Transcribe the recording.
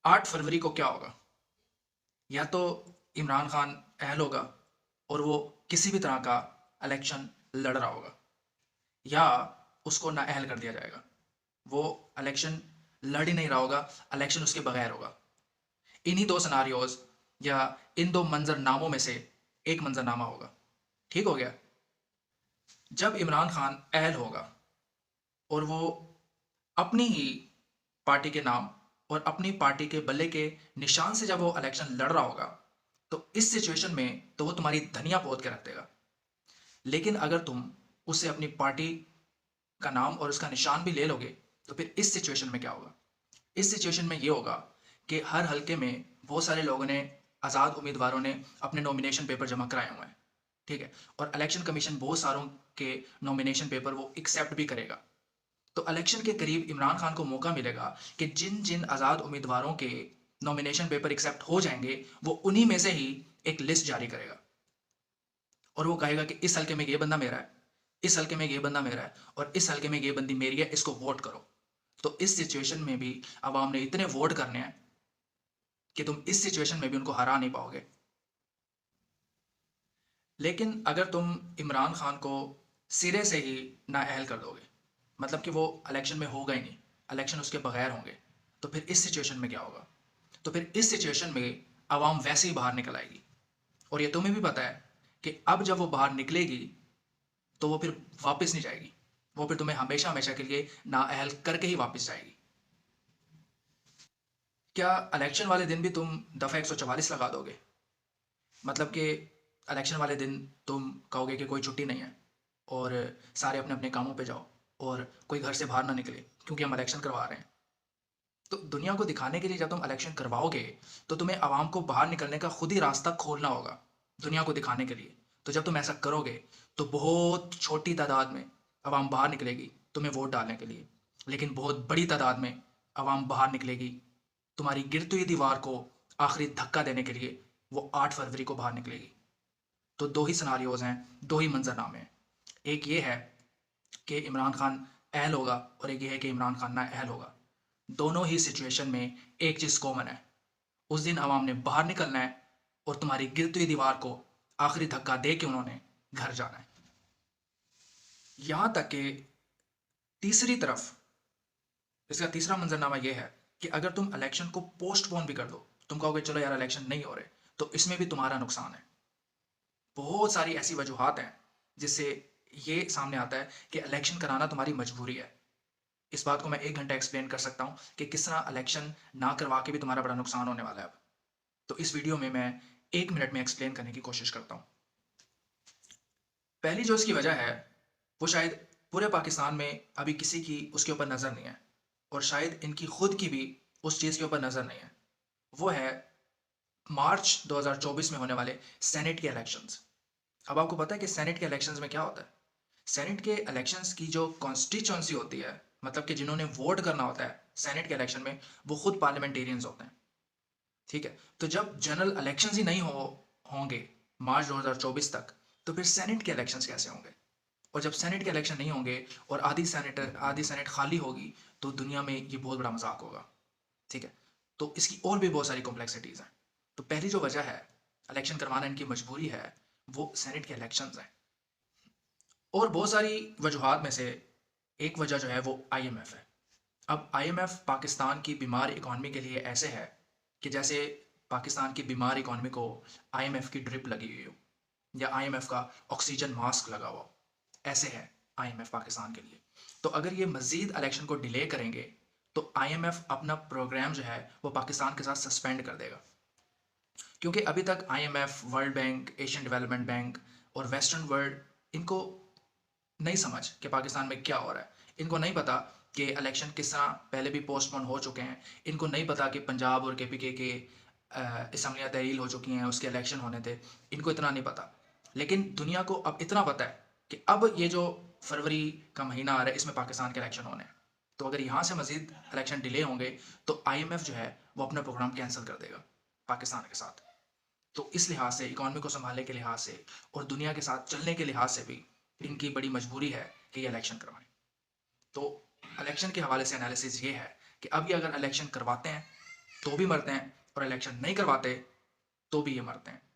8 फरवरी को क्या होगा? या तो इमरान खान अहल होगा और वो किसी भी तरह का इलेक्शन लड़ रहा होगा, या उसको नाअहल कर दिया जाएगा। वो इलेक्शन लड़ ही नहीं रहा होगा, इलेक्शन उसके बगैर होगा। इन्हीं दो सिनारियोज या इन दो मंजरनामों में से एक मंजरनामा होगा। ठीक हो गया? जब इमरान खान अहल होगा और वो अपनी ही पार्टी के नाम और अपनी पार्टी के बल्ले के निशान से जब वो इलेक्शन लड़ रहा होगा, तो इस सिचुएशन में तो वो तुम्हारी धनिया पोत के रख देगा। लेकिन अगर तुम उससे अपनी पार्टी का नाम और उसका निशान भी ले लोगे, तो फिर इस सिचुएशन में क्या होगा? इस सिचुएशन में ये होगा कि हर हलके में बहुत सारे लोगों ने, आज़ाद उम्मीदवारों ने अपने नॉमिनेशन पेपर जमा कराए हुए हैं। ठीक है? और इलेक्शन कमीशन बहुत सारों के नॉमिनेशन पेपर वो एक्सेप्ट भी करेगा। तो इलेक्शन के करीब इमरान खान को मौका मिलेगा कि जिन जिन आज़ाद उम्मीदवारों के नॉमिनेशन पेपर एक्सेप्ट हो जाएंगे, वो उन्हीं में से ही एक लिस्ट जारी करेगा और वो कहेगा कि इस हल्के में ये बंदा मेरा है, इस हल्के में ये बंदा मेरा है और इस हल्के में ये बंदी मेरी है, इसको वोट करो। तो इस सिचुएशन में भी अवाम ने इतने वोट करने हैं कि तुम इस सिचुएशन में भी उनको हरा नहीं पाओगे। लेकिन अगर तुम इमरान खान को सिरे से ही नाअहल कर दोगे, मतलब कि वो इलेक्शन में होगा ही नहीं, इलेक्शन उसके बगैर होंगे, तो फिर इस सिचुएशन में क्या होगा? तो फिर इस सिचुएशन में आवाम वैसे ही बाहर निकल आएगी। और ये तुम्हें भी पता है कि अब जब वो बाहर निकलेगी तो वो फिर वापस नहीं जाएगी। वो फिर तुम्हें हमेशा हमेशा के लिए नाअहल करके ही वापस जाएगी। क्या इलेक्शन वाले दिन भी तुम दफ़ा 144 लगा दोगे? मतलब कि इलेक्शन वाले दिन तुम कहोगे कि कोई छुट्टी नहीं है और सारे अपने अपने कामों पे जाओ और कोई घर से बाहर ना निकले क्योंकि हम इलेक्शन करवा रहे हैं। तो दुनिया को दिखाने के लिए जब तुम इलेक्शन करवाओगे, तो तुम्हें आवाम को बाहर निकलने का खुद ही रास्ता खोलना होगा दुनिया को दिखाने के लिए। तो जब तुम ऐसा करोगे, तो बहुत छोटी तादाद में आवाम बाहर निकलेगी तुम्हें वोट डालने के लिए, लेकिन बहुत बड़ी तादाद में आवाम बाहर निकलेगी तुम्हारी गिरती हुई दीवार को आखिरी धक्का देने के लिए। वो 8 फरवरी को बाहर निकलेगी। तो दो ही सिनारियोज हैं, दो ही मंजरनामे हैं। एक ये है कि इमरान खान अहल होगा और एक ये है कि इमरान खान ना अहल होगा। दोनों ही सिचुएशन में एक चीज़ कॉमन है, उस दिन आवाम ने बाहर निकलना है और तुम्हारी गिरती हुई दीवार को आखिरी धक्का दे के उन्होंने घर जाना है। यहां तक कि तीसरी तरफ, इसका तीसरा मंजरनामा यह है कि अगर तुम इलेक्शन को पोस्टपोन भी कर दो, तुम कहोगे चलो यार इलेक्शन नहीं हो रहे, तो इसमें भी तुम्हारा नुकसान है। बहुत सारी ऐसी वजूहत हैं जिससे ये सामने आता है कि इलेक्शन कराना तुम्हारी मजबूरी है। इस बात को मैं 1 घंटा एक्सप्लेन कर सकता हूँ कि किस तरह इलेक्शन ना करवा के भी तुम्हारा बड़ा नुकसान होने वाला है अब। तो इस वीडियो में मैं 1 मिनट में एक्सप्लेन करने की कोशिश करता हूँ। पहली जो इसकी वजह है, वो शायद पूरे पाकिस्तान में अभी किसी की उसके ऊपर नज़र नहीं है और शायद इनकी खुद की भी उस चीज़ के ऊपर नज़र नहीं है। वो है मार्च 2024 में होने वाले सेनेट के इलेक्शंस। अब आपको पता है कि सेनेट के इलेक्शंस में क्या होता है? सेनेट के इलेक्शंस की जो कॉन्स्टिट्यूंसी होती है, मतलब कि जिन्होंने वोट करना होता है सेनेट के इलेक्शन में, वो खुद पार्लियामेंटेरियंस होते हैं। ठीक है? तो जब जनरल इलेक्शंस ही नहीं होंगे मार्च 2024 तक, तो फिर सेनेट के इलेक्शंस कैसे होंगे? और जब सेनेट के इलेक्शन नहीं होंगे और आधी सेनेट खाली होगी, तो दुनिया में ये बहुत बड़ा मजाक होगा। ठीक है? तो इसकी और भी बहुत सारी कॉम्प्लेक्सिटीज़ हैं। तो पहली जो वजह है इलेक्शन करवाना इनकी मजबूरी है, वो सेनेट के इलेक्शंस हैं। और बहुत सारी वजूहत में से एक वजह जो है वो आईएमएफ है। अब आईएमएफ पाकिस्तान की बीमार इकॉनमी के लिए ऐसे है कि जैसे पाकिस्तान की बीमार इकॉनमी को आईएमएफ की ड्रिप लगी हुई हो या आईएमएफ का ऑक्सीजन मास्क लगा हुआ हो, ऐसे है आईएमएफ पाकिस्तान के लिए। तो अगर ये मजीद इलेक्शन को डिले करेंगे, तो आईएमएफ अपना प्रोग्राम जो है वो पाकिस्तान के साथ सस्पेंड कर देगा। क्योंकि अभी तक IMF, world bank, Asian development bank और वेस्टर्न वर्ल्ड इनको नहीं समझ कि पाकिस्तान में क्या हो रहा है। इनको नहीं पता कि इलेक्शन किस तरह पहले भी पोस्टपोन हो चुके हैं। इनको नहीं पता कि पंजाब और केपीके के असम्बलियाँ तहरील हो चुकी हैं, उसके इलेक्शन होने थे। इनको इतना नहीं पता। लेकिन दुनिया को अब इतना पता है कि अब ये जो फरवरी का महीना आ रहा है, इसमें पाकिस्तान के इलेक्शन होने हैं। तो अगर यहाँ से मजीद इलेक्शन डिले होंगे, तो आईएमएफ जो है वो अपना प्रोग्राम कैंसिल कर देगा पाकिस्तान के साथ। तो इस लिहाज से, इकॉनमी को संभालने के लिहाज से और दुनिया के साथ चलने के लिहाज से भी इनकी बड़ी मजबूरी है कि ये इलेक्शन करवाएं। तो इलेक्शन के हवाले से एनालिसिस ये है कि अब ये अगर इलेक्शन करवाते हैं, तो भी मरते हैं, और इलेक्शन नहीं करवाते तो भी ये मरते हैं।